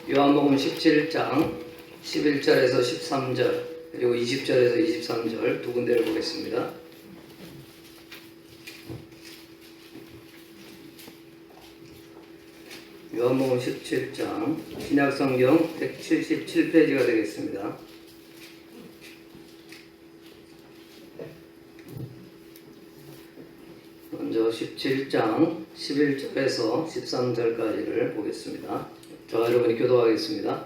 요한복음 17장 11절에서 13절 그리고 20절에서 23절 두 군데를 보겠습니다. 요한복음 17장 신약성경 177페이지가 되겠습니다. 먼저 17장 11절에서 13절까지를 보겠습니다. 저와 여러분이 교도하겠습니다.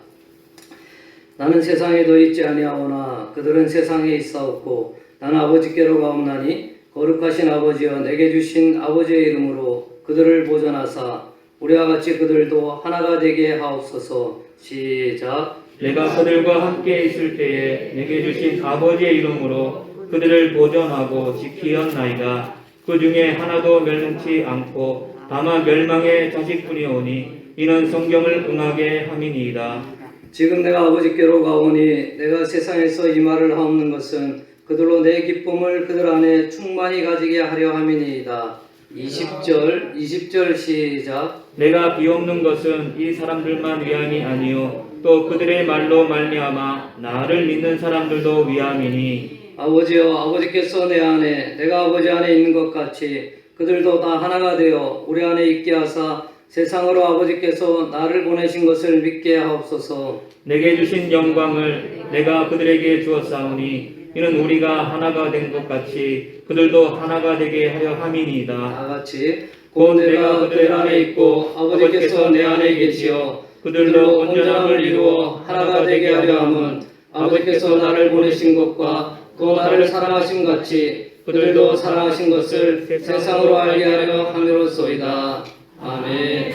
나는 세상에 더 있지 아니하오나 그들은 세상에 있사옵고 나는 아버지께로 가옵나니 거룩하신 아버지여 내게 주신 아버지의 이름으로 그들을 보존하사 우리와 같이 그들도 하나가 되게 하옵소서. 시작. 내가 그들과 함께 있을 때에 내게 주신 아버지의 이름으로 그들을 보존하고 지키었나이다. 그 중에 하나도 멸망치 않고 다만 멸망의 자식뿐이오니 이는 성경을 응하게 함이니이다. 지금 내가 아버지께로 가오니 내가 세상에서 이 말을 하옵는 것은 그들로 내 기쁨을 그들 안에 충만히 가지게 하려 함이니이다. 20절 시작. 내가 비옵는 것은 이 사람들만 위함이 아니요 또 그들의 말로 말미암아 나를 믿는 사람들도 위함이니 아버지여 아버지께서 내 안에 내가 아버지 안에 있는 것 같이 그들도 다 하나가 되어 우리 안에 있게 하사 세상으로 아버지께서 나를 보내신 것을 믿게 하옵소서. 내게 주신 영광을 내가 그들에게 주었사오니 이는 우리가 하나가 된 것 같이 그들도 하나가 되게 하려 함이니이다. 다 같이 곧 내가 그들 안에 있고 아버지께서 내 안에 계시어 그들로 온전함을 이루어 하나가 되게 하려 함은 아버지께서 나를 보내신 것과 또 나를 사랑하신 같이 그들도 사랑하신 것을 세상으로 알게 하려 함이로소이다. 아멘.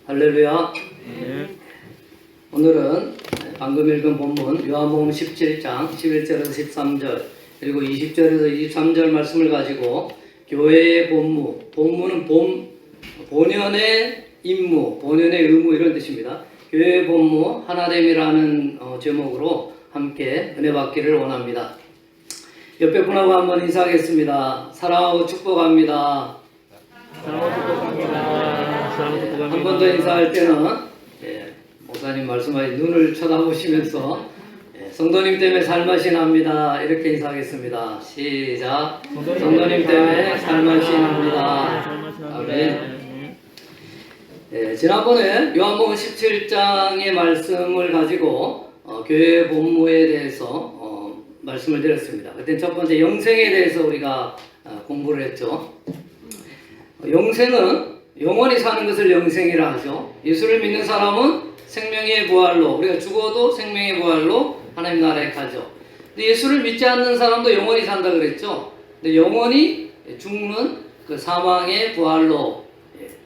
할렐루야. 오늘은 방금 읽은 본문 요한복음 17장 11절에서 13절 그리고 20절에서 23절 말씀을 가지고 교회의 본무는 본연의 임무, 본연의 의무 이런 뜻입니다. 교회의 본무 하나됨이라는 제목으로 함께 은혜 받기를 원합니다. 옆에 분하고 한번 인사하겠습니다. 사랑하고 축복합니다. 한 번 더 인사할 때는 목사님 말씀하신 눈을 쳐다보시면서 성도님 때문에 살맛이 납니다. 이렇게 인사하겠습니다. 시작. 성도님 때문에 살맛이 납니다. 아멘. 지난번에 요한복음 17장의 말씀을 가지고 교회 본무에 대해서 말씀을 드렸습니다. 그때 첫 번째 영생에 대해서 우리가 공부를 했죠. 영생은 영원히 사는 것을 영생이라 하죠. 예수를 믿는 사람은 생명의 부활로 우리가 죽어도 생명의 부활로 하나님 나라에 가죠. 근데 예수를 믿지 않는 사람도 영원히 산다 그랬죠. 근데 영원히 죽는 그 사망의 부활로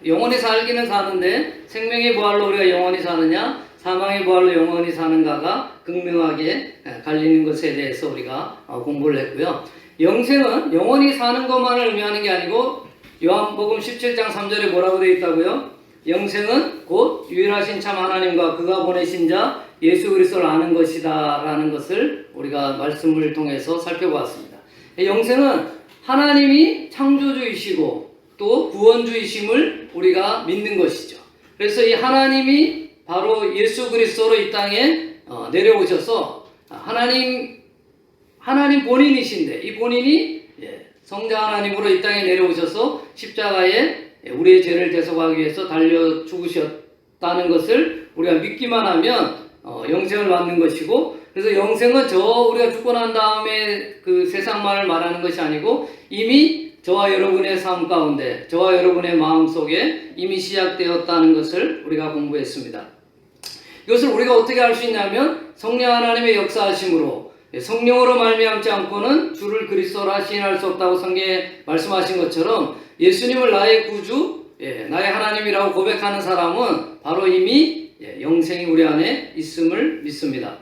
영원히 살기는 사는데 생명의 부활로 우리가 영원히 사느냐 사망의 부활로 영원히 사는가가 극명하게 갈리는 것에 대해서 우리가 공부를 했고요. 영생은 영원히 사는 것만을 의미하는 게 아니고 요한복음 17장 3절에 뭐라고 되어 있다고요? 영생은 곧 유일하신 참 하나님과 그가 보내신 자 예수 그리스도를 아는 것이다 라는 것을 우리가 말씀을 통해서 살펴보았습니다. 영생은 하나님이 창조주이시고 또 구원주이심을 우리가 믿는 것이죠. 그래서 이 하나님이 바로 예수 그리스도로 이 땅에 내려오셔서 하나님 본인이신데 이 본인이 성자 하나님으로 이 땅에 내려오셔서 십자가에 우리의 죄를 대속하기 위해서 달려 죽으셨다는 것을 우리가 믿기만 하면 영생을 받는 것이고 그래서 영생은 우리가 죽고 난 다음에 그 세상만을 말하는 것이 아니고 이미 저와 여러분의 삶 가운데 저와 여러분의 마음 속에 이미 시작되었다는 것을 우리가 공부했습니다. 이것을 우리가 어떻게 알 수 있냐면 성령 하나님의 역사하심으로 성령으로 말미암지 않고는 주를 그리스도라 시인할 수 없다고 성경에 말씀하신 것처럼 예수님을 나의 구주, 나의 하나님이라고 고백하는 사람은 바로 이미 영생이 우리 안에 있음을 믿습니다.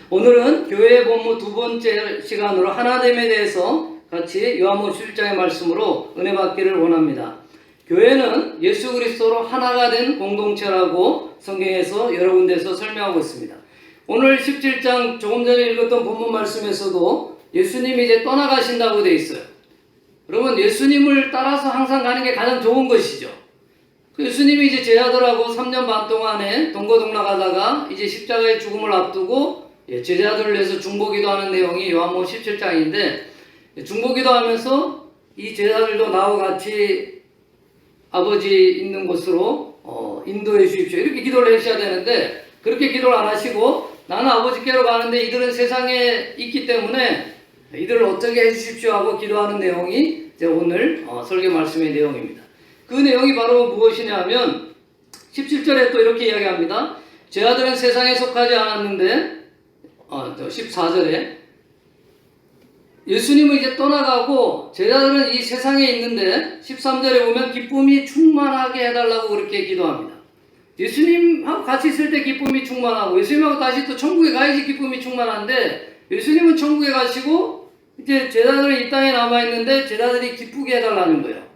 오늘은 교회의 본무 두 번째 시간으로 하나됨에 대해서 같이 요한복음 17장의 말씀으로 은혜 받기를 원합니다. 교회는 예수 그리스도로 하나가 된 공동체라고 성경에서 여러 군데에서 설명하고 있습니다. 오늘 17장 조금 전에 읽었던 본문 말씀에서도 예수님이 이제 떠나가신다고 되어 있어요. 여러분 예수님을 따라서 항상 가는 게 가장 좋은 것이죠. 그 예수님이 이제 제자들하고 3년 반 동안에 동거동락하다가 이제 십자가의 죽음을 앞두고 제자들을 위해서 중보기도하는 내용이 요한복음 17장인데, 중보기도하면서 이 제자들도 나와 같이 아버지 있는 곳으로 인도해 주십시오, 이렇게 기도를 하셔야 되는데, 그렇게 기도를 안 하시고 나는 아버지께로 가는데 이들은 세상에 있기 때문에 이들을 어떻게 해주십시오 하고 기도하는 내용이 이제 오늘 설교 말씀의 내용입니다. 그 내용이 바로 무엇이냐면 17절에 또 이렇게 이야기합니다. 제자들은 세상에 속하지 않았는데 14절에 예수님은 이제 떠나가고 제자들은 이 세상에 있는데 13절에 보면 기쁨이 충만하게 해달라고 그렇게 기도합니다. 예수님하고 같이 있을 때 기쁨이 충만하고 예수님하고 다시 또 천국에 가야지 기쁨이 충만한데, 예수님은 천국에 가시고 이제 제자들은 이 땅에 남아있는데 제자들이 기쁘게 해달라는 거예요.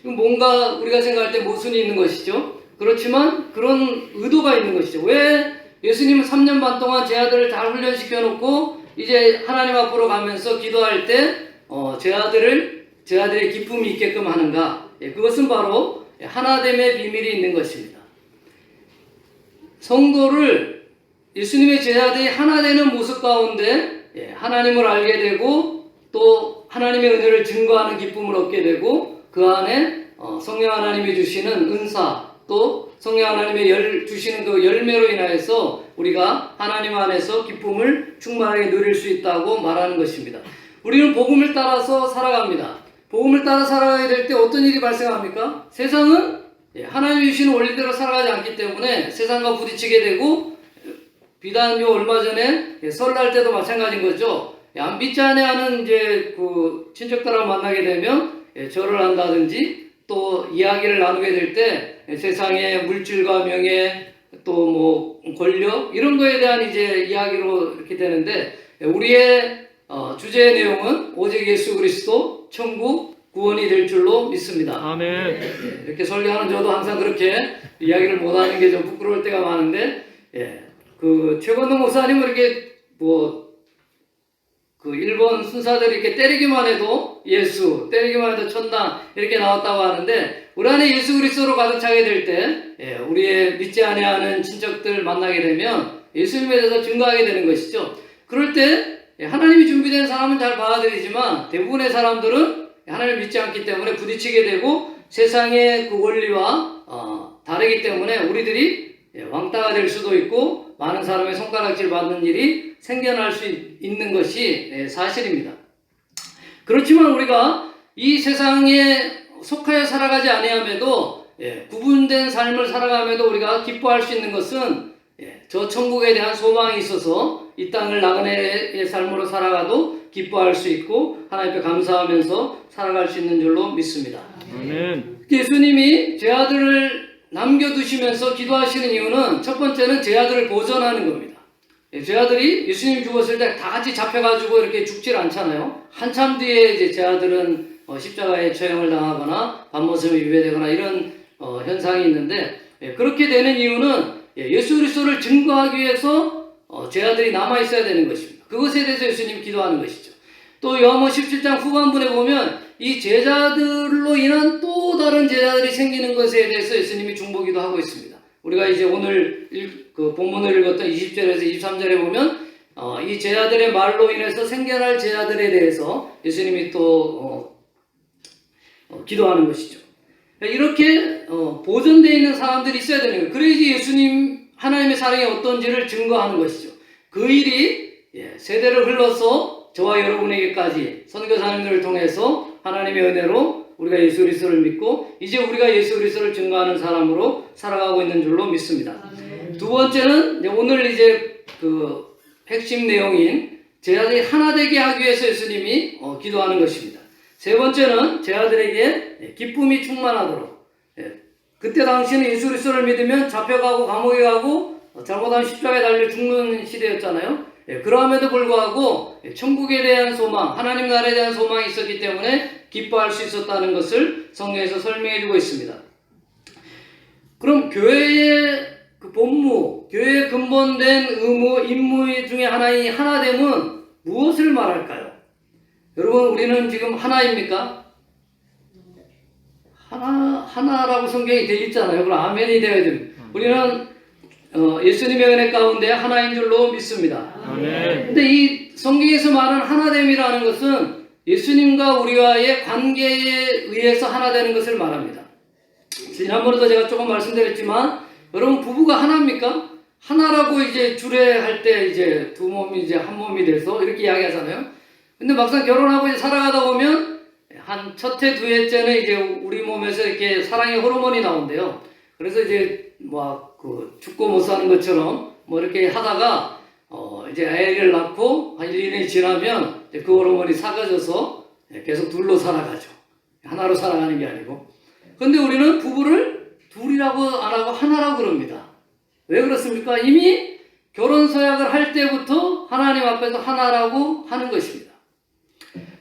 뭔가 우리가 생각할 때 모순이 있는 것이죠. 그렇지만 그런 의도가 있는 것이죠. 왜 예수님은 3년 반 동안 제자들을 잘 훈련시켜 놓고 이제 하나님 앞으로 가면서 기도할 때 제자들의 기쁨이 있게끔 하는가? 그것은 바로 하나됨의 비밀이 있는 것입니다. 성도를 예수님의 제자들이 하나 되는 모습 가운데 하나님을 알게 되고 또 하나님의 은혜를 증거하는 기쁨을 얻게 되고, 그 안에 성령 하나님이 주시는 은사, 또 성령 하나님의 주시는 그 열매로 인하여서 우리가 하나님 안에서 기쁨을 충만하게 누릴 수 있다고 말하는 것입니다. 우리는 복음을 따라서 살아갑니다. 복음을 따라 살아가야 될 때 어떤 일이 발생합니까? 세상은 하나님이 주시는 원리대로 살아가지 않기 때문에 세상과 부딪히게 되고, 비단 얼마 전에 설날 때도 마찬가지인 거죠. 안 믿지 않아 하는 이제 그 친척들하고 만나게 되면 절을 한다든지 또 이야기를 나누게 될 때 세상의 물질과 명예 또 뭐 권력 이런 거에 대한 이제 이야기로 이렇게 되는데, 우리의 주제의 내용은 오직 예수 그리스도 천국 구원이 될 줄로 믿습니다. 아멘. 이렇게 설교하는 저도 항상 그렇게 이야기를 못하는 게 좀 부끄러울 때가 많은데, 그 최건동 목사님은 이렇게 그 일본 순사들이 이렇게 때리기만 해도 예수, 때리기만 해도 천당 이렇게 나왔다고 하는데, 우리 안에 예수 그리스도로 가득 차게 될 때 우리의 믿지 아니하는 친척들 만나게 되면 예수님에 대해서 증거하게 되는 것이죠. 그럴 때 하나님이 준비된 사람은 잘 받아들이지만 대부분의 사람들은 하나님을 믿지 않기 때문에 부딪히게 되고 세상의 그 원리와 다르기 때문에 우리들이 왕따가 될 수도 있고 많은 사람의 손가락질 받는 일이 생겨날 수 있는 것이 사실입니다. 그렇지만 우리가 이 세상에 속하여 살아가지 아니함에도 구분된 삶을 살아가면도 우리가 기뻐할 수 있는 것은 저 천국에 대한 소망이 있어서 이 땅을 나그네의 삶으로 살아가도 기뻐할 수 있고 하나님 앞에 감사하면서 살아갈 수 있는 줄로 믿습니다. 아멘. 예수님이 제 아들을 남겨두시면서 기도하시는 이유는 첫 번째는 제 아들을 보존하는 겁니다. 제 아들이 예수님 죽었을 때 다 같이 잡혀가지고 이렇게 죽질 않잖아요. 한참 뒤에 이제 제 아들은 십자가에 처형을 당하거나 밤모섬에 유배되거나 이런 현상이 있는데, 그렇게 되는 이유는 예수 그리스도를 증거하기 위해서 제 아들이 남아있어야 되는 것입니다. 그것에 대해서 예수님이 기도하는 것이죠. 또 요한복음 17장 후반부에 보면 이 제자들로 인한 또 다른 제자들이 생기는 것에 대해서 예수님이 중보기도 하고 있습니다. 우리가 이제 오늘 그 본문을 읽었던 20절에서 23절에 보면 이 제자들의 말로 인해서 생겨날 제자들에 대해서 예수님이 또 기도하는 것이죠. 이렇게 보존되어 있는 사람들이 있어야 되는 거예요. 그래야지 예수님 하나님의 사랑이 어떤지를 증거하는 것이죠. 그 일이 세대를 흘러서 저와 여러분에게까지 선교사님들을 통해서 하나님의 은혜로 우리가 예수 그리스도를 믿고 이제 우리가 예수 그리스도를 증거하는 사람으로 살아가고 있는 줄로 믿습니다. 두 번째는 오늘 이제 그 핵심 내용인 제자들이 하나 되게 하기 위해서 예수님이 기도하는 것입니다. 세 번째는 제자들에게 기쁨이 충만하도록, 그때 당시에는 예수 그리스도를 믿으면 잡혀가고 감옥에 가고 잘못하면 십자가에 달려 죽는 시대였잖아요. 그럼에도 불구하고 천국에 대한 소망, 하나님 나라에 대한 소망이 있었기 때문에 기뻐할 수 있었다는 것을 성경에서 설명해 주고 있습니다. 그럼 교회의 그 본무, 교회의 근본된 의무, 임무 중에 하나인 하나됨은 무엇을 말할까요? 여러분, 우리는 지금 하나입니까? 하나라고 성경이 되어 있잖아요. 그럼 아멘이 되어야 됩니다. 우리는 예수님의 은혜 가운데 하나인 줄로 믿습니다. 아멘. 근데 이 성경에서 말하는 하나됨이라는 것은 예수님과 우리와의 관계에 의해서 하나 되는 것을 말합니다. 지난번에도 제가 조금 말씀드렸지만, 여러분 부부가 하나입니까? 하나라고 이제 주례할 때 이제 두 몸이 이제 한 몸이 돼서 이렇게 이야기하잖아요. 근데 막상 결혼하고 이제 살아가다 보면 한 첫해, 두해째는 이제 우리 몸에서 이렇게 사랑의 호르몬이 나온대요. 그래서 이제 그 죽고 못 사는 것처럼 뭐 이렇게 하다가 이제 아이를 낳고 한 1년이 지나면 이제 그 호르몬이 삭아져서 계속 둘로 살아가죠. 하나로 살아가는 게 아니고. 근데 우리는 부부를 둘이라고 안 하고 하나라고 그럽니다. 왜 그렇습니까? 이미 결혼 서약을 할 때부터 하나님 앞에서 하나라고 하는 것입니다.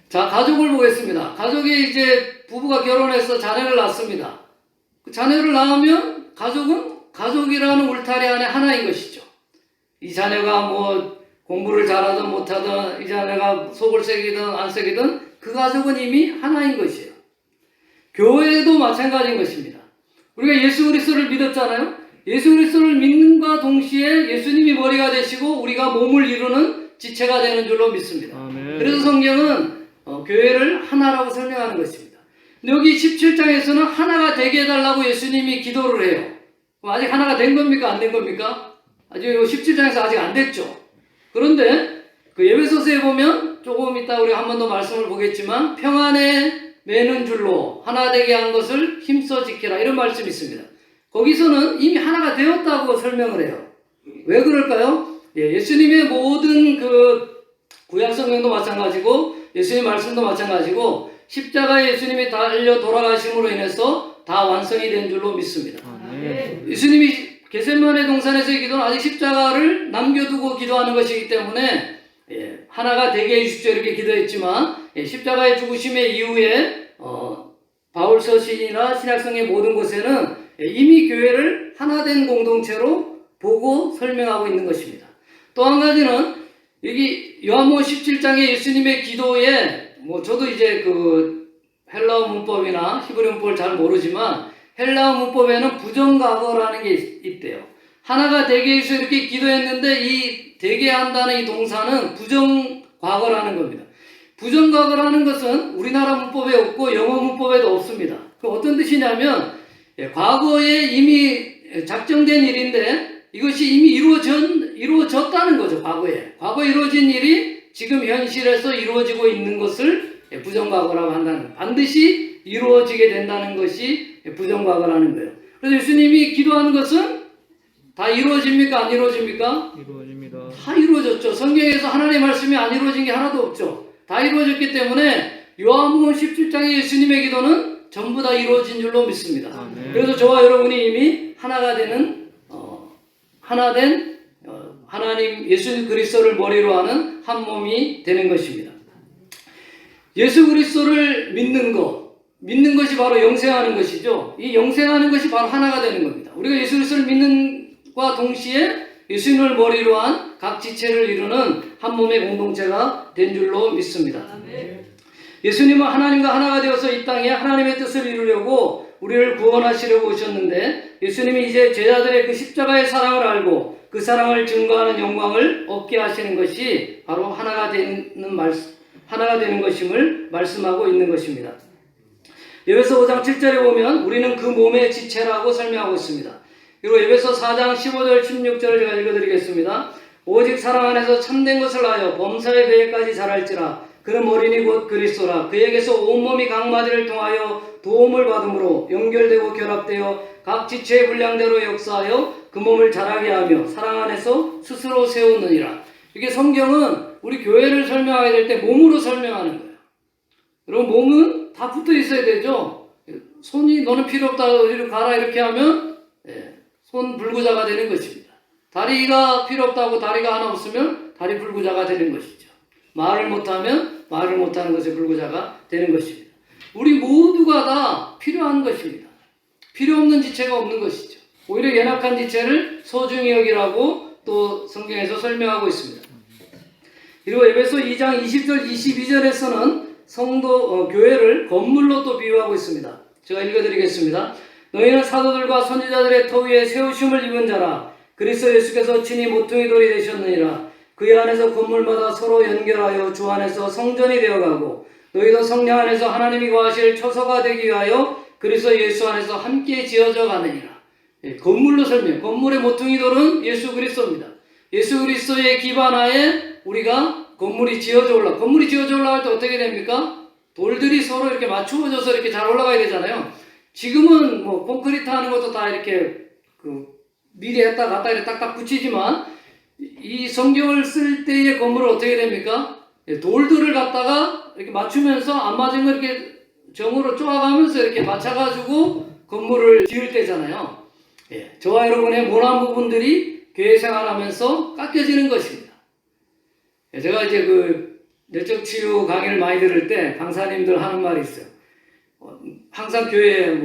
자, 가족을 보겠습니다. 가족이 이제 부부가 결혼해서 자녀를 낳습니다. 그 자녀를 낳으면 가족은 가족이라는 울타리 안에 하나인 것이죠. 이 자녀가 뭐 공부를 잘하든 못하든, 이 자녀가 속을 새기든 안 새기든 그 가족은 이미 하나인 것이에요. 교회도 마찬가지인 것입니다. 우리가 예수 그리스도를 믿었잖아요. 예수 그리스도를 믿는과 동시에 예수님이 머리가 되시고 우리가 몸을 이루는 지체가 되는 줄로 믿습니다. 아멘. 그래서 성경은 교회를 하나라고 설명하는 것입니다. 근데 여기 17장에서는 하나가 되게 해달라고 예수님이 기도를 해요. 그럼 아직 하나가 된 겁니까? 안 된 겁니까? 아직 17장에서 아직 안 됐죠. 그런데 그 에베소서에 보면 조금 이따 우리가 한 번 더 말씀을 보겠지만, 평안에 매는 줄로 하나 되게 한 것을 힘써 지키라, 이런 말씀이 있습니다. 거기서는 이미 하나가 되었다고 설명을 해요. 왜 그럴까요? 예수님의 모든 그 구약 성경도 마찬가지고 예수님 말씀도 마찬가지고 십자가에 예수님이 달려 돌아가심으로 인해서 다 완성이 된 줄로 믿습니다. 예수님이 겟세마네 동산에서의 기도는 아직 십자가를 남겨두고 기도하는 것이기 때문에 하나가 되게 해주십시오 이렇게 기도했지만, 십자가의 죽으심의 이후에 바울 서신이나 신약성의 모든 곳에는 이미 교회를 하나된 공동체로 보고 설명하고 있는 것입니다. 또 한 가지는 여기 요한복음 17장의 예수님의 기도에 저도 이제 그 헬라어 문법이나 히브리 문법을 잘 모르지만 헬라어 문법에는 부정과거라는 게 있대요. 하나가 되게 해서 이렇게 기도했는데 이 되게 한다는 이 동사는 부정과거라는 겁니다. 부정과거라는 것은 우리나라 문법에 없고 영어 문법에도 없습니다. 그 어떤 뜻이냐면 과거에 이미 작정된 일인데 이것이 이미 이루어졌다는 거죠. 과거에 이루어진 일이 지금 현실에서 이루어지고 있는 것을 부정과거라고 한다는, 반드시 이루어지게 된다는 것이 부정과거라는 거예요. 그래서 예수님이 기도하는 것은 다 이루어집니까? 안 이루어집니까? 이루어집니다. 다 이루어졌죠. 성경에서 하나님의 말씀이 안 이루어진 게 하나도 없죠. 다 이루어졌기 때문에 요한복음 17장의 예수님의 기도는 전부 다 이루어진 줄로 믿습니다. 아멘. 그래서 저와 여러분이 이미 하나가 되는 하나된 하나님 예수 그리스도를 머리로 하는 한 몸이 되는 것입니다. 예수 그리스도를 믿는 것이 바로 영생하는 것이죠. 이 영생하는 것이 바로 하나가 되는 겁니다. 우리가 예수 그리스도를 믿는과 동시에 예수님을 머리로 한 각 지체를 이루는 한 몸의 공동체가 된 줄로 믿습니다. 예수님은 하나님과 하나가 되어서 이 땅에 하나님의 뜻을 이루려고 우리를 구원하시려고 오셨는데, 예수님이 이제 제자들의 그 십자가의 사랑을 알고 그 사랑을 증거하는 영광을 얻게 하시는 것이 바로 하나가 되는 것임을 말씀하고 있는 것입니다. 에베소 5장 7절에 보면 우리는 그 몸의 지체라고 설명하고 있습니다. 그리고 에베소 4장 15절 16절을 제가 읽어드리겠습니다. 오직 사랑 안에서 참된 것을 하여 범사의 배에까지 자랄지라. 그는 머리니 곧 그리스도라. 그에게서 온몸이 각 마디를 통하여 도움을 받음으로 연결되고 결합되어 각 지체의 분량대로 역사하여 그 몸을 자라게 하며 사랑 안에서 스스로 세우느니라. 이게 성경은 우리 교회를 설명하게 될 때 몸으로 설명하는 거예요. 여러분, 몸은 다 붙어 있어야 되죠. 손이 너는 필요 없다 어디로 가라 이렇게 하면 손 불구자가 되는 것입니다. 다리가 필요 없다고 다리가 하나 없으면 다리 불구자가 되는 것이죠. 말을 못하면 말을 못하는 것이 불구자가 되는 것입니다. 우리 모두가 다 필요한 것입니다. 필요 없는 지체가 없는 것이죠. 오히려 연약한 지체를 소중히 여기라고 또 성경에서 설명하고 있습니다. 그리고 에베소 2장 20절 22절에서는 교회를 건물로 또 비유하고 있습니다. 제가 읽어드리겠습니다. 너희는 사도들과 선지자들의 터 위에 세우심을 입은 자라. 그리스도 예수께서 친히 모퉁이 돌이 되셨느니라. 그의 안에서 건물마다 서로 연결하여 주 안에서 성전이 되어가고 너희도 성령 안에서 하나님이 거하실 처소가 되기 위하여 그리스도 예수 안에서 함께 지어져 가느니라. 건물로 설명. 건물의 모퉁이 돌은 예수 그리스도입니다. 예수 그리스도의 기반하에 우리가 건물이 지어져 올라. 건물이 지어져 올라갈 때 어떻게 됩니까? 돌들이 서로 이렇게 맞추어져서 이렇게 잘 올라가야 되잖아요. 지금은 뭐 콘크리트 하는 것도 다 이렇게 미리 했다 갔다 이렇게 딱딱 붙이지만 이 성경을 쓸 때의 건물은 어떻게 됩니까? 돌들을 갖다가 이렇게 맞추면서 안 맞은 거 이렇게 정으로 쪼아가면서 이렇게 맞춰가지고 건물을 지을 때잖아요. 저와 여러분의 모난 부분들이 교회 생활하면서 깎여지는 것입니다. 제가 이제 내적 치유 강의를 많이 들을 때 강사님들 하는 말이 있어요. 항상 교회에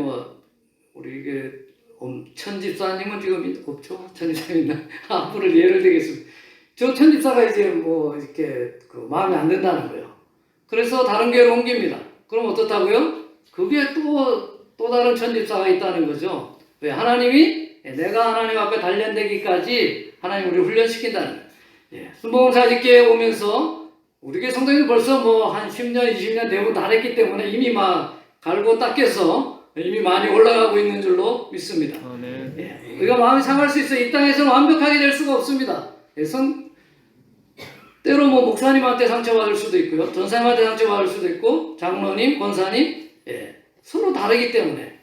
우리 천집사님은 지금 없죠? 천집사님 있나? 앞으로 예를 들겠습니다. 저 천집사가 이제 이렇게 마음에 안 든다는 거예요. 그래서 다른 교회로 옮깁니다. 그럼 어떻다고요? 그게 또 다른 천집사가 있다는 거죠. 왜? 하나님이 내가 하나님 앞에 단련되기까지 하나님 우리를 훈련시킨다는 거예요. 순복음사직교회에 오면서 우리 교회 성도님들 벌써 한 10년, 20년 대부분 다 됐기 때문에 이미 갈고 닦여서 이미 많이 올라가고 있는 줄로 믿습니다. 우리가 마음이 상할 수 있어요. 이 땅에서는 완벽하게 될 수가 없습니다. 때로 목사님한테 상처받을 수도 있고요. 전사님한테 상처받을 수도 있고, 장로님, 권사님, 서로 다르기 때문에.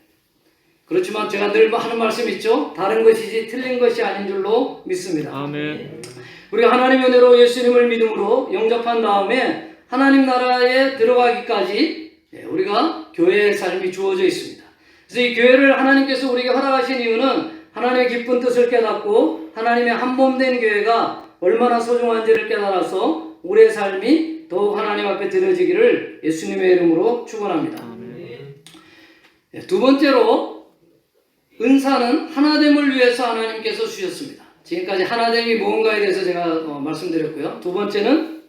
그렇지만 제가 늘 하는 말씀 있죠. 다른 것이지 틀린 것이 아닌 줄로 믿습니다. 아멘. 우리가 하나님의 은혜로 예수님을 믿음으로 영접한 다음에 하나님 나라에 들어가기까지 우리가 교회의 삶이 주어져 있습니다. 그래서 이 교회를 하나님께서 우리에게 허락하신 이유는 하나님의 기쁜 뜻을 깨닫고 하나님의 한몸된 교회가 얼마나 소중한지를 깨달아서 우리의 삶이 더욱 하나님 앞에 드려지기를 예수님의 이름으로 축원합니다. 두 번째로 은사는 하나됨을 위해서 하나님께서 주셨습니다. 지금까지 하나됨이 무언가에 대해서 제가 말씀드렸고요. 두 번째는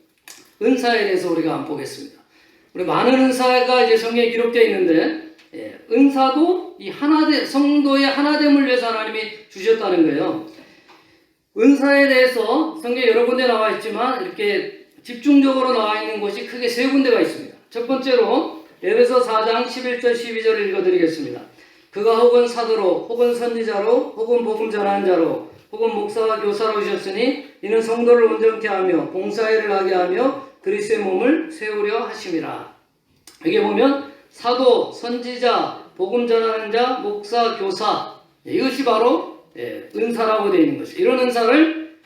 은사에 대해서 우리가 한번 보겠습니다. 우리 많은 은사가 이제 성경에 기록되어 있는데 은사도 이 성도의 하나됨을 위해서 하나님이 주셨다는 거예요. 은사에 대해서 성경에 여러 군데 나와 있지만 이렇게 집중적으로 나와 있는 곳이 크게 세 군데가 있습니다. 첫 번째로 에베소 4장 11절 12절을 읽어드리겠습니다. 그가 혹은 사도로 혹은 선지자로 혹은 복음 전하는 자로 혹은 목사와 교사로 오셨으니 이는 성도를 온전케 하며 봉사일을 하게 하며 그리스도의 몸을 세우려 하심이라. 여기 보면 사도, 선지자, 복음 전하는 자, 목사, 교사, 이것이 바로 은사라고 되어 있는 것이죠. 이런 은사를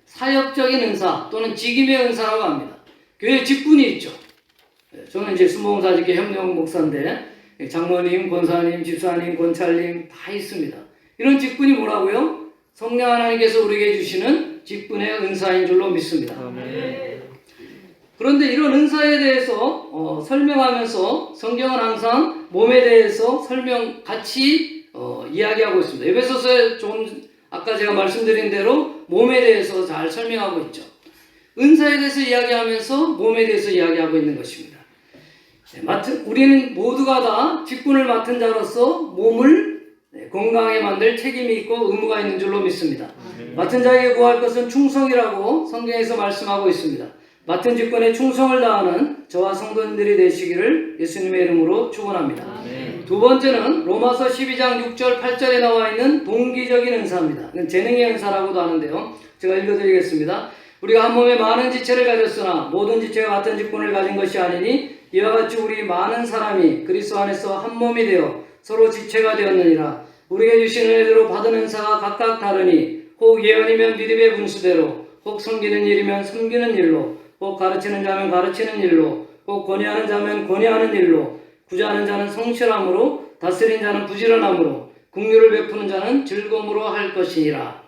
사역적인 은사 또는 직임의 은사라고 합니다. 교회 직분이 있죠. 저는 이제 순복음사직회 협력 목사인데 장로님, 권사님, 집사님, 권찰님 다 있습니다. 이런 직분이 뭐라고요? 성령 하나님께서 우리에게 주시는 직분의 은사인 줄로 믿습니다. 그런데 이런 은사에 대해서 설명하면서 성경은 항상 몸에 대해서 같이 이야기하고 있습니다. 에베소서에 아까 제가 말씀드린 대로 몸에 대해서 잘 설명하고 있죠. 은사에 대해서 이야기하면서 몸에 대해서 이야기하고 있는 것입니다. 우리는 모두가 다 직분을 맡은 자로서 몸을 건강하게 만들 책임이 있고 의무가 있는 줄로 믿습니다. 맡은 자에게 구할 것은 충성이라고 성경에서 말씀하고 있습니다. 맡은 직분에 충성을 다하는 저와 성도님들이 되시기를 예수님의 이름으로 축원합니다. 두 번째는 로마서 12장 6절 8절에 나와 있는 동기적인 은사입니다. 이건 재능의 은사라고도 하는데요. 제가 읽어드리겠습니다. 우리가 한 몸에 많은 지체를 가졌으나 모든 지체가 같은 직분을 가진 것이 아니니 이와 같이 우리 많은 사람이 그리스도 안에서 한 몸이 되어 서로 지체가 되었느니라. 우리에게 주신 은혜대로 받은 은사가 각각 다르니 혹 예언이면 믿음의 분수대로 혹 섬기는 일이면 섬기는 일로 혹 가르치는 자면 가르치는 일로 혹 권위하는 자면 권위하는 일로 구제하는 자는 성실함으로 다스린 자는 부지런함으로 긍휼을 베푸는 자는 즐거움으로 할 것이니라.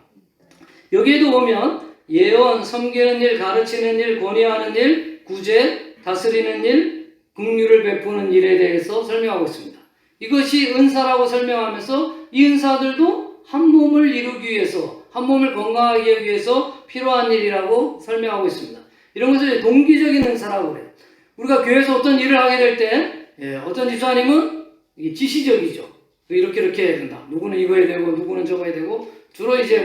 여기에도 보면 예언, 섬기는 일, 가르치는 일, 권위하는 일, 구제, 다스리는 일, 긍휼을 베푸는 일에 대해서 설명하고 있습니다. 이것이 은사라고 설명하면서 이 은사들도 한 몸을 이루기 위해서, 한 몸을 건강하게 하기 위해서 필요한 일이라고 설명하고 있습니다. 이런 것을 동기적인 은사라고 그래요. 우리가 교회에서 어떤 일을 하게 될 때 어떤 집사님은 이게 지시적이죠. 이렇게 해야 된다. 누구는 이거 해야 되고 누구는 저거 해야 되고 주로 이제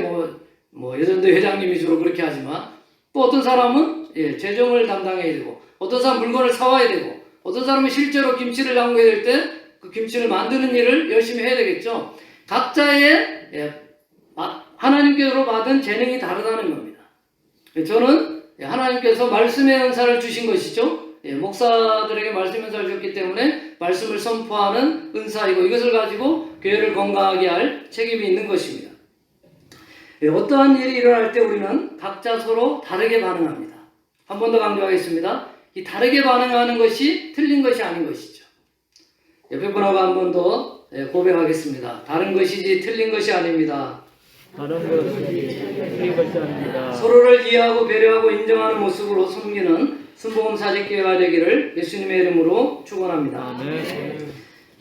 뭐 예전도 회장님이 주로 그렇게 하지만 또 어떤 사람은 재정을 담당해야 되고 어떤 사람은 물건을 사와야 되고 어떤 사람은 실제로 김치를 담그게 될 때 그 김치를 만드는 일을 열심히 해야 되겠죠. 각자의 하나님께로 받은 재능이 다르다는 겁니다. 저는 하나님께서 말씀의 은사를 주신 것이죠. 목사들에게 말씀 은사를 줬기 때문에 말씀을 선포하는 은사이고 이것을 가지고 교회를 건강하게 할 책임이 있는 것입니다. 어떠한 일이 일어날 때 우리는 각자 서로 다르게 반응합니다. 한 번 더 강조하겠습니다. 이 다르게 반응하는 것이 틀린 것이 아닌 것이죠. 옆에 분하고 한 번 더 고백하겠습니다. 다른 것이지 틀린 것이 아닙니다. 다른 것이 틀린 것이 아닙니다. 서로를 이해하고 배려하고 인정하는 모습으로 섬기는 순복음 사직교회가 되기를 예수님의 이름으로 축원합니다. 아멘.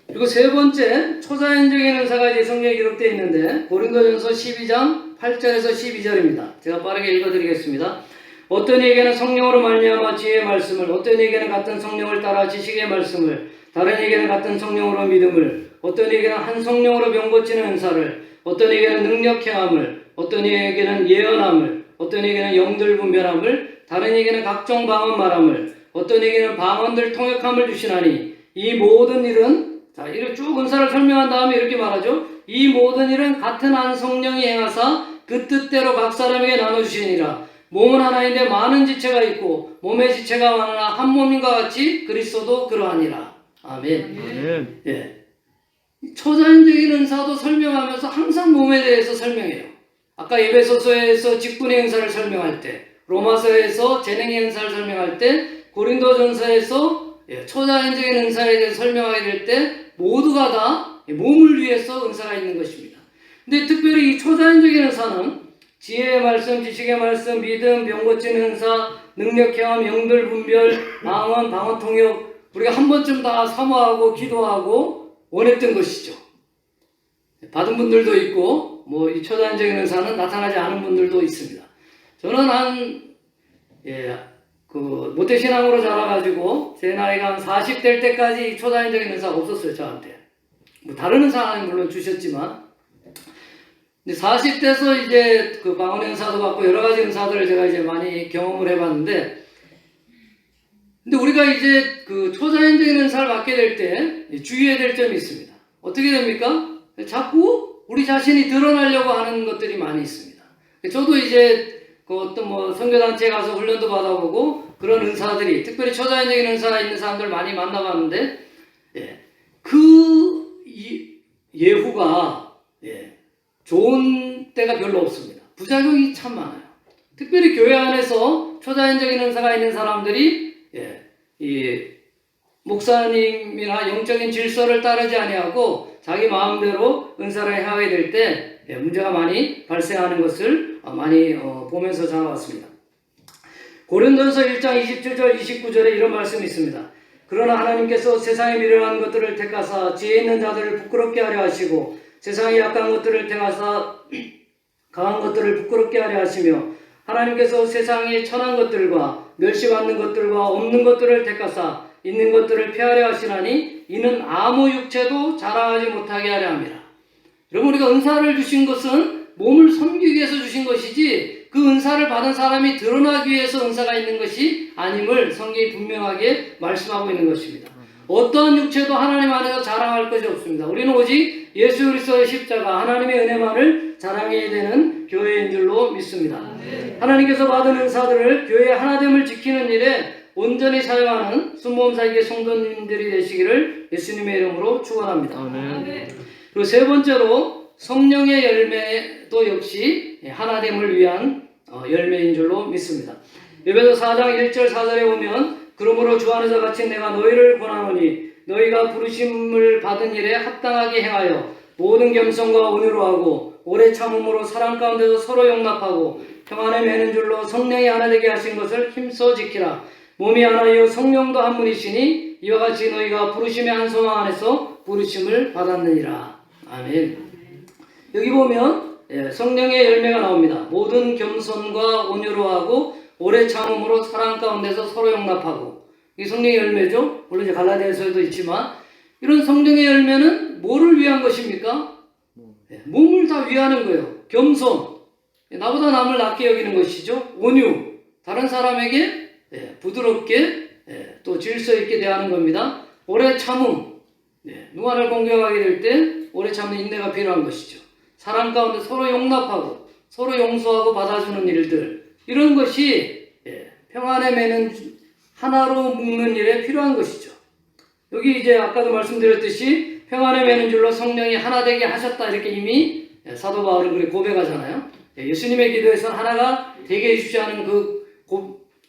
그리고 세 번째, 초자연적인 은사가 이제 성경에 기록되어 있는데 고린도전서 12장 8절에서 12절입니다. 제가 빠르게 읽어드리겠습니다. 어떤 이에게는 성령으로 말미암아 지혜의 말씀을, 어떤 이에게는 같은 성령을 따라 지식의 말씀을, 다른 이에게는 같은 성령으로 믿음을, 어떤 이에게는 한 성령으로 병 고치는 은사를, 어떤 이에게는 능력 행함을, 어떤 이에게는 예언함을, 어떤 이에게는 영들 분별함을, 다른 이에게는 각종 방언 말함을, 어떤 이에게는 방언들 통역함을 주시나니 이 모든 일은 이렇게 쭉 은사를 설명한 다음에 이렇게 말하죠. 이 모든 일은 같은 한 성령이 행하사 그 뜻대로 각 사람에게 나눠주시니라. 몸은 하나인데 많은 지체가 있고 몸의 지체가 많으나 한 몸인과 같이 그리스도도 그러하니라. 아멘. 아멘. 예. 초자연적인 은사도 설명하면서 항상 몸에 대해서 설명해요. 아까 에베소서에서 직분의 은사를 설명할 때, 로마서에서 재능의 은사를 설명할 때, 고린도전서에서 초자연적인 은사에 대해서 설명하게 될 때 모두가 다 몸을 위해서 은사가 있는 것입니다. 근데 특별히 이 초자연적인 은사는 지혜의 말씀, 지식의 말씀, 믿음, 병 고치는 은사, 능력 행함, 영들 분별, 방언 통역, 우리가 한 번쯤 다 사모하고 기도하고 원했던 것이죠. 받은 분들도 있고 이 초자연적인 은사는 나타나지 않은 분들도 있습니다. 저는 모태신앙으로 자라가지고 제 나이가 한 40 될 때까지 초자연적인 은사가 없었어요. 저한테 다른 은사는 물론 주셨지만, 근데 40대에서 이제 그 방언 은사도 받고 여러 가지 은사들을 제가 이제 많이 경험을 해봤는데, 근데 우리가 이제 그 초자연적인 은사를 받게 될 때 주의해야 될 점이 있습니다. 어떻게 됩니까? 자꾸 우리 자신이 드러나려고 하는 것들이 많이 있습니다. 저도 이제 그 어떤 선교단체에 가서 훈련도 받아보고 그런 은사들이, 특별히 초자연적인 은사가 있는 사람들 많이 만나봤는데, 그 예후가 좋은 때가 별로 없습니다. 부작용이 참 많아요. 특별히 교회 안에서 초자연적인 은사가 있는 사람들이 이 목사님이나 영적인 질서를 따르지 아니하고 자기 마음대로 은사를 행하게 될 때 문제가 많이 발생하는 것을 많이 보면서 자라왔습니다. 고린도전서 1장 27절 29절에 이런 말씀이 있습니다. 그러나 하나님께서 세상에 미련한 것들을 택하사 지혜 있는 자들을 부끄럽게 하려 하시고 세상에 약한 것들을 택하사 강한 것들을 부끄럽게 하려 하시며 하나님께서 세상에 천한 것들과 멸시받는 것들과 없는 것들을 택하사 있는 것들을 폐하려 하시나니 이는 아무 육체도 자랑하지 못하게 하려 함이라. 여러분, 우리가 은사를 주신 것은 몸을 섬기기 위해서 주신 것이지 그 은사를 받은 사람이 드러나기 위해서 은사가 있는 것이 아님을 성경이 분명하게 말씀하고 있는 것입니다. 어떠한 육체도 하나님 안에서 자랑할 것이 없습니다. 우리는 오직 예수 그리스도의 십자가, 하나님의 은혜만을 자랑해야 되는 교회인 줄로 믿습니다. 하나님께서 받은 은사들을 교회의 하나됨을 지키는 일에 온전히 사용하는 순복음사역의 성도님들이 되시기를 예수님의 이름으로 축원합니다. 아멘. 그리고 세 번째로 성령의 열매도 역시 하나됨을 위한 열매인 줄로 믿습니다. 에베소 4장 1절 4절에 보면 그러므로 주 안에서 같이 내가 너희를 권하노니 너희가 부르심을 받은 일에 합당하게 행하여 모든 겸손과 온유로 하고 오래 참음으로 사랑 가운데서 서로 용납하고 평안에 매는 줄로 성령이 하나 되게 하신 것을 힘써 지키라. 몸이 하나이요 성령도 한 분이시니 이와 같이 너희가 부르심의 한 소망 안에서 부르심을 받았느니라. 아멘. 여기 보면 성령의 열매가 나옵니다. 모든 겸손과 온유로 하고 오래 참음으로 사랑 가운데서 서로 용납하고, 이게 성령의 열매죠. 물론 이제 갈라디아서에도 있지만 이런 성령의 열매는 뭐를 위한 것입니까? 몸을 다 위하는 거예요. 겸손, 나보다 남을 낮게 여기는 것이죠. 온유, 다른 사람에게 부드럽게 또 질서 있게 대하는 겁니다. 오래 참음, 누가 나를 공격하게 될 때 오래 참는 인내가 필요한 것이죠. 사람 가운데 서로 용납하고 서로 용서하고 받아주는 일들, 이런 것이 평안에 매는 하나로 묶는 일에 필요한 것이죠. 여기 이제 아까도 말씀드렸듯이 평안에 매는 줄로 성령이 하나 되게 하셨다, 이렇게 이미 사도 바울은 그렇게 고백하잖아요. 예수님의 기도에서는 하나가 되게 해주시는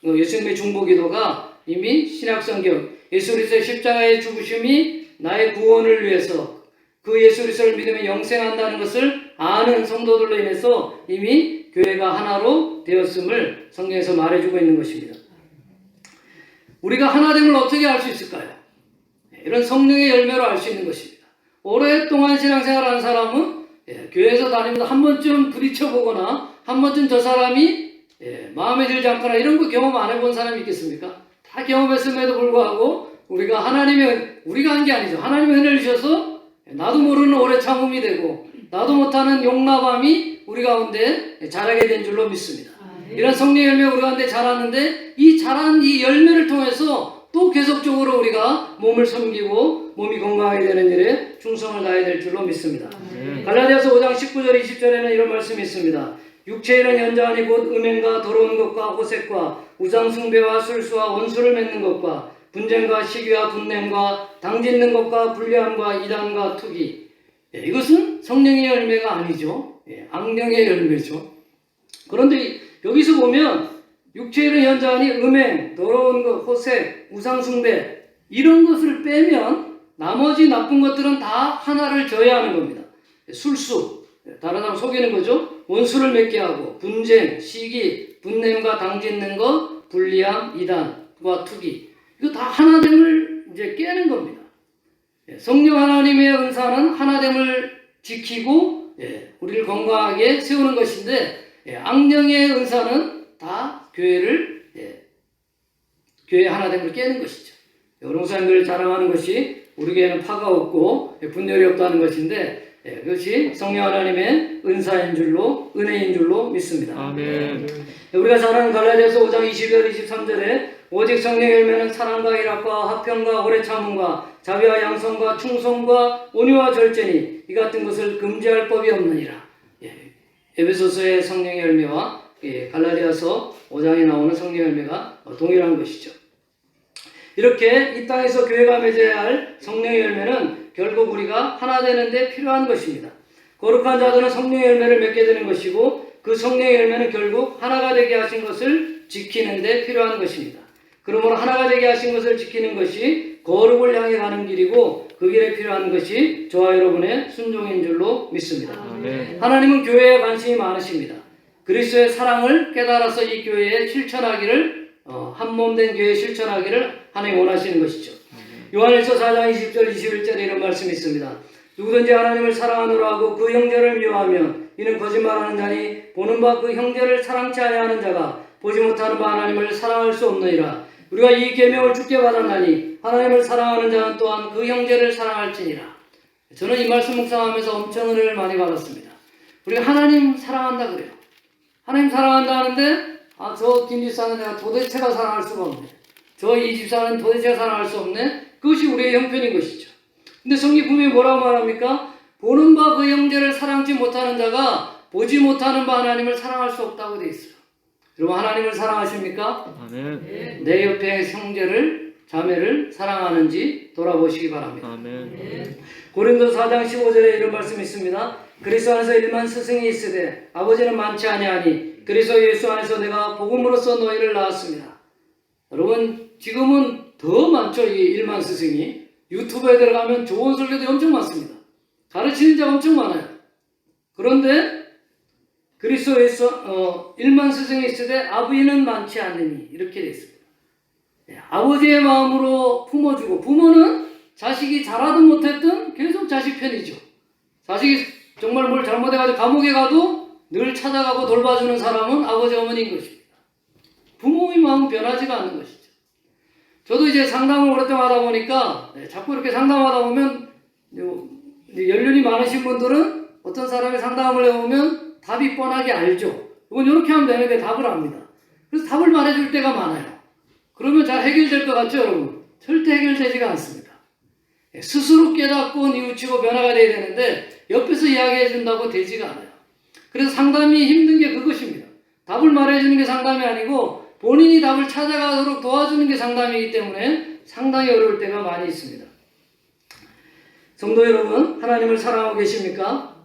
예수님의 중보 기도가 이미 신약성경 예수 그리스도의 십자가의 죽으심이 나의 구원을 위해서 그 예수 그리스도를 믿으면 영생한다는 것을 아는 성도들로 인해서 이미 교회가 하나로 되었음을 성경에서 말해주고 있는 것입니다. 우리가 하나됨을 어떻게 알 수 있을까요? 이런 성령의 열매로 알 수 있는 것입니다. 오랫동안 신앙생활하는 사람은 교회에서 다니면서 한 번쯤 부딪혀보거나 한 번쯤 저 사람이 마음에 들지 않거나 이런 거 경험 안 해본 사람이 있겠습니까? 다 경험했음에도 불구하고 우리가 우리가 한 게 아니죠. 하나님의 은혜를 주셔서 나도 모르는 오래 참음이 되고 나도 못하는 용납함이 우리 가운데 자라게 된 줄로 믿습니다. 이런 성령의 열매 우리 가운데 자랐는데 이 자란 이 열매를 통해서 또 계속적으로 우리가 몸을 섬기고 몸이 건강하게 되는 일에 충성을 다해야 될 줄로 믿습니다. 갈라디아서 5장 19절 20절에는 이런 말씀이 있습니다. 육체의 일은 연장하니 곧 음행과 더러운 것과 호색과 우상숭배와 술수와 원수를 맺는 것과 분쟁과 시기와 분냄과 당짓는 것과 불리함과 이단과 투기. 이것은 성령의 열매가 아니죠. 악령의 열매죠. 그런데 여기서 보면 육체의 일은 연장하니 음행, 더러운 것, 호색, 우상숭배 이런 것을 빼면 나머지 나쁜 것들은 다 하나를 져야 하는 겁니다. 술수, 다른 사람 속이는 거죠. 원수를 맺게 하고 분쟁, 시기, 분냄과 당짓는 것, 불리함, 이단과 투기. 이거 다 하나됨을 이제 깨는 겁니다. 성령 하나님의 은사는 하나됨을 지키고 우리를 건강하게 세우는 것인데 악령의 은사는 다 교회 하나됨을 깨는 것이죠. 용사님들 자랑하는 것이 우리 교회는 파가 없고 분열이 없다는 것인데 그것이 성령 하나님의 은사인 줄로 은혜인 줄로 믿습니다. 아멘. 우리가 잘 아는 갈라디아서 5장 20절 23절에 오직 성령의 열매는 사랑과 일합과 화평과 오래 참음과 자비와 양성과 충성과 온유와 절제니 이 같은 것을 금지할 법이 없느니라. 에베소서의 성령의 열매와 갈라디아서 5장에 나오는 성령의 열매가 동일한 것이죠. 이렇게 이 땅에서 교회가 맺어야 할 성령의 열매는 결국 우리가 하나 되는데 필요한 것입니다. 거룩한 자들은 성령의 열매를 맺게 되는 것이고 그 성령의 열매는 결국 하나가 되게 하신 것을 지키는 데 필요한 것입니다. 그러므로 하나가 되게 하신 것을 지키는 것이 거룩을 향해 가는 길이고 그 길에 필요한 것이 저와 여러분의 순종인 줄로 믿습니다. 아멘. 하나님은 교회에 관심이 많으십니다. 그리스도의 사랑을 깨달아서 이 교회에 실천하기를 한몸된 교회에 실천하기를 하나님 원하시는 것이죠. 요한일서 4장 20절 21절에 이런 말씀이 있습니다. 누구든지 하나님을 사랑하노라 하고 그 형제를 미워하면 이는 거짓말하는 자니 보는 바 그 형제를 사랑치 아니하는 자가 보지 못하는 바 하나님을 사랑할 수 없느니라. 우리가 이 계명을 주께 받았나니 하나님을 사랑하는 자는 또한 그 형제를 사랑할지니라. 저는 이 말씀 묵상하면서 엄청 은혜를 많이 받았습니다. 우리가 하나님 사랑한다 그래요. 하나님 사랑한다 하는데 저 김집사는 내가 도대체가 사랑할 수가 없네. 저 이 집사는 도대체가 사랑할 수 없네. 그것이 우리의 형편인 것이죠. 근데 성경 분명히 뭐라고 말합니까? 보는 바 그 형제를 사랑지 못하는 자가 보지 못하는 바 하나님을 사랑할 수 없다고 되어 있어요. 여러분 하나님을 사랑하십니까? 아멘. 내 옆에 형제를 자매를 사랑하는지 돌아보시기 바랍니다. 아멘. 고린도 4장 15절에 이런 말씀이 있습니다. 그리스도 안에서 1만 스승이 있으되 아버지는 많지 아니하니 그리스도 예수 안에서 내가 복음으로써 너희를 낳았습니다. 여러분 지금은 더 많죠. 이 1만 스승이. 유튜브에 들어가면 좋은 설교도 엄청 많습니다. 가르치는 자가 엄청 많아요. 그런데 그리스도에서 1만 스승이 있으되 아버지는 많지 않으니 이렇게 되어 있습니다. 아버지의 마음으로 품어주고 부모는 자식이 잘하든 못했든 계속 자식 편이죠. 자식이 정말 뭘 잘못해가지고 감옥에 가도 늘 찾아가고 돌봐주는 사람은 아버지 어머니인 것입니다. 부모의 마음은 변하지가 않는 것이죠. 저도 이제 상담을 오랫동안 하다 보니까 자꾸 이렇게 상담하다 보면 연륜이 많으신 분들은 어떤 사람이 상담을 해보면 답이 뻔하게 알죠. 이건 이렇게 하면 되는데 답을 압니다. 그래서 답을 말해줄 때가 많아요. 그러면 잘 해결될 것 같죠, 여러분? 절대 해결되지가 않습니다. 스스로 깨닫고 뉘우치고 변화가 돼야 되는데 옆에서 이야기해 준다고 되지가 않아요. 그래서 상담이 힘든 게 그것입니다. 답을 말해주는 게 상담이 아니고 본인이 답을 찾아가도록 도와주는 게 상담이기 때문에 상당히 어려울 때가 많이 있습니다. 성도 여러분, 하나님을 사랑하고 계십니까?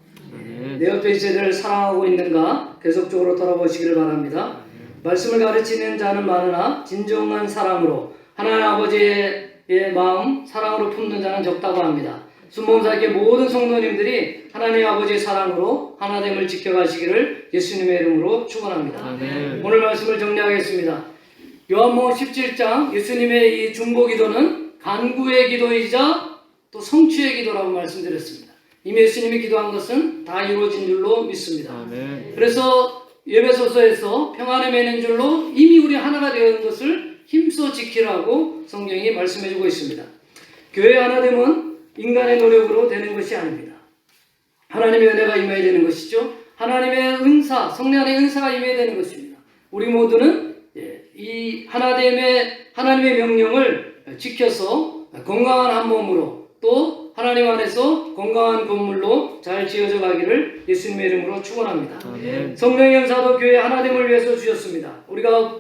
내 옆에 있는 이들을 사랑하고 있는가? 계속적으로 돌아보시기를 바랍니다. 말씀을 가르치는 자는 많으나 진정한 사랑으로 하나님 아버지의 마음 사랑으로 품는 자는 적다고 합니다. 순복음사의 모든 성도님들이 하나님 아버지의 사랑으로 하나됨을 지켜가시기를 예수님의 이름으로 축원합니다. 아멘. 오늘 말씀을 정리하겠습니다. 요한복음 17장 예수님의 이 중보기도는 간구의 기도이자 또 성취의 기도라고 말씀드렸습니다. 이미 예수님이 기도한 것은 다 이루어진 줄로 믿습니다. 아멘. 그래서 에베소서에서 평안에 매는 줄로 이미 우리 하나가 되는 것을 힘써 지키라고 성경이 말씀해주고 있습니다. 교회 하나됨은 인간의 노력으로 되는 것이 아닙니다. 하나님의 은혜가 임해야 되는 것이죠. 하나님의 은사, 성령 안의 은사가 임해야 되는 것입니다. 우리 모두는 이 하나님의 명령을 지켜서 건강한 한 몸으로 또 하나님 안에서 건강한 건물로 잘 지어져 가기를 예수님의 이름으로 축원합니다. 아멘. 성령의 은사도 교회 하나됨을 위해서 주셨습니다. 우리가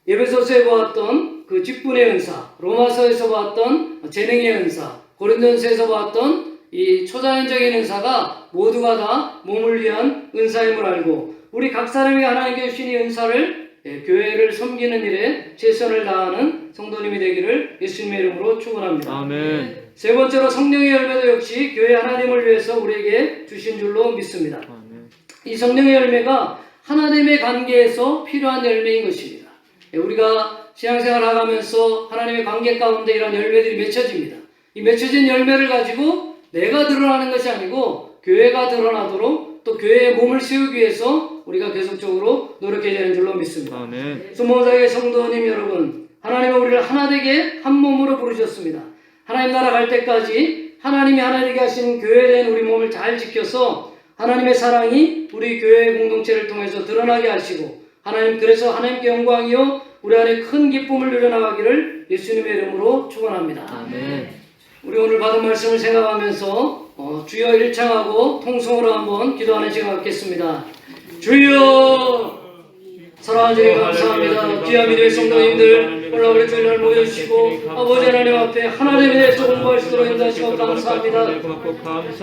에베소서에 보았던 그 직분의 은사, 로마서에서 보았던 재능의 은사, 고린도전서에서 보았던 이 초자연적인 은사가 모두가 다 몸을 위한 은사임을 알고 우리 각 사람이 하나님께 주신 이 은사를 교회를 섬기는 일에 최선을 다하는 성도님이 되기를 예수님의 이름으로 축원합니다. 아멘. 세 번째로 성령의 열매도 역시 교회 하나님을 위해서 우리에게 주신 줄로 믿습니다. 아멘. 이 성령의 열매가 하나님의 관계에서 필요한 열매인 것입니다. 우리가 신앙생활 하면서 하나님의 관계 가운데 이런 열매들이 맺혀집니다. 이 맺혀진 열매를 가지고 내가 드러나는 것이 아니고 교회가 드러나도록 또 교회의 몸을 세우기 위해서 우리가 계속적으로 노력해야 되는 줄로 믿습니다. 아멘. 순복음사의 성도님 여러분, 하나님은 우리를 하나 되게 한 몸으로 부르셨습니다. 하나님 나라 갈 때까지 하나님이 하나 되게 하신 교회된 우리 몸을 잘 지켜서 하나님의 사랑이 우리 교회 공동체를 통해서 드러나게 하시고 그래서 하나님께 영광이요 우리 안에 큰 기쁨을 누려나가기를 예수님의 이름으로 축원합니다. 아멘. 우리 오늘 받은 말씀을 생각하면서 주여 일창하고 통성으로 한번 기도하는 시간 갖겠습니다. 주여 사랑하는 주님 감사합니다. 귀한 믿음의 성도님들 오늘 우리 주일날 모여주시고 아버지 하나님 앞에 하나님에 대해서 공부할 수 있도록 인도하시고 감사합니다.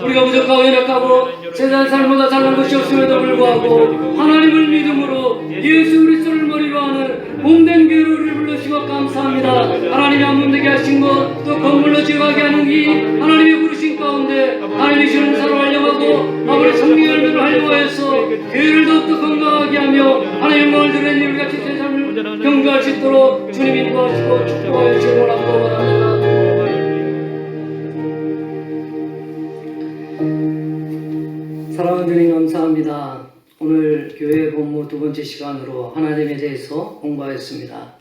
우리가 부족하고 연약하고 세상 삶보다 잘난 것이 없음에도 불구하고 하나님을 믿음으로 예수 그리스도를 머리로 하는 몸된 교회로 우리를 불러주시고 감사합니다. 하나님이 한 몸되게 하신 것 또 건물로 지어가게 하는 이 하나님의 부르신 가운데 하나님이 주는 사로 하려고 아버지 성령의 열매를 하려고해서 교회를 더욱더 건강하게 하며 하나님의 영광을 드리는 일 같이 제 삶을 경배할 수 있도록 주님 인도하시고 축복하여 주시기 원합니다. 사랑하는 주님 감사합니다. 오늘 교회 본무 두 번째 시간으로 하나님에 대해서 공부하였습니다.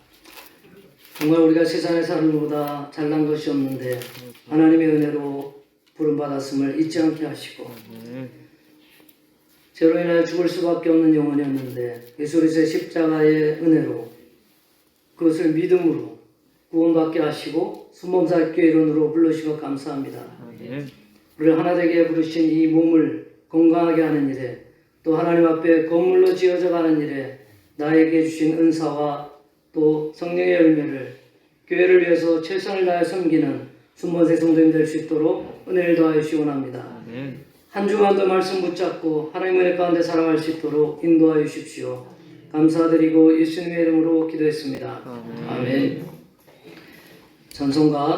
정말 우리가 세상의 사람보다 잘난 것이 없는데 하나님의 은혜로 부름받았음을 잊지 않게 하시고 죄로 인하여 죽을 수밖에 없는 영혼이었는데 예수 그리스도의 십자가의 은혜로 그것을 믿음으로 구원받게 하시고 순복음사교회 일원으로 불러주시고 감사합니다. 우리를 하나 되게 부르신 이 몸을 건강하게 하는 일에 또 하나님 앞에 건물로 지어져 가는 일에 나에게 주신 은사와 또 성령의 열매를 교회를 위해서 최선을 다해 섬기는 순번세 성도님 될 수 있도록 은혜를 더하여 주시기 원합니다. 한 주간도 말씀 붙잡고 하나님의 은혜 가운데 살아갈 수 있도록 인도하여 주십시오. 감사드리고 예수님의 이름으로 기도했습니다. 아멘. 전송가